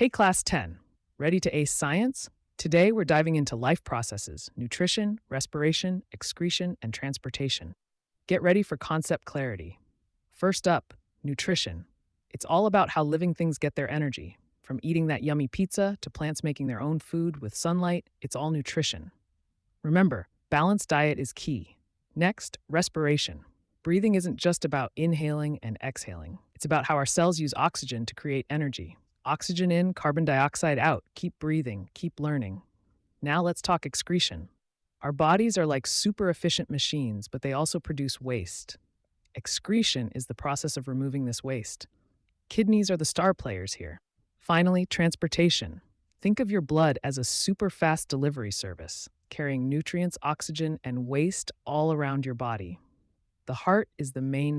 Hey, Class 10. Ready to ace science? Today, we're diving into life processes, nutrition, respiration, excretion, and transportation. Get ready for concept clarity. First up, nutrition. It's all about how living things get their energy. From eating that yummy pizza to plants making their own food with sunlight, it's all nutrition. Remember, balanced diet is key. Next, respiration. Breathing isn't just about inhaling and exhaling. It's about how our cells use oxygen to create energy. Oxygen in, carbon dioxide out. Keep breathing, keep learning. Now let's talk excretion. Our bodies are like super efficient machines, but they also produce waste. Excretion is the process of removing this waste. Kidneys are the star players here. Finally, transportation. Think of your blood as a super fast delivery service, carrying nutrients, oxygen, and waste all around your body. The heart is the main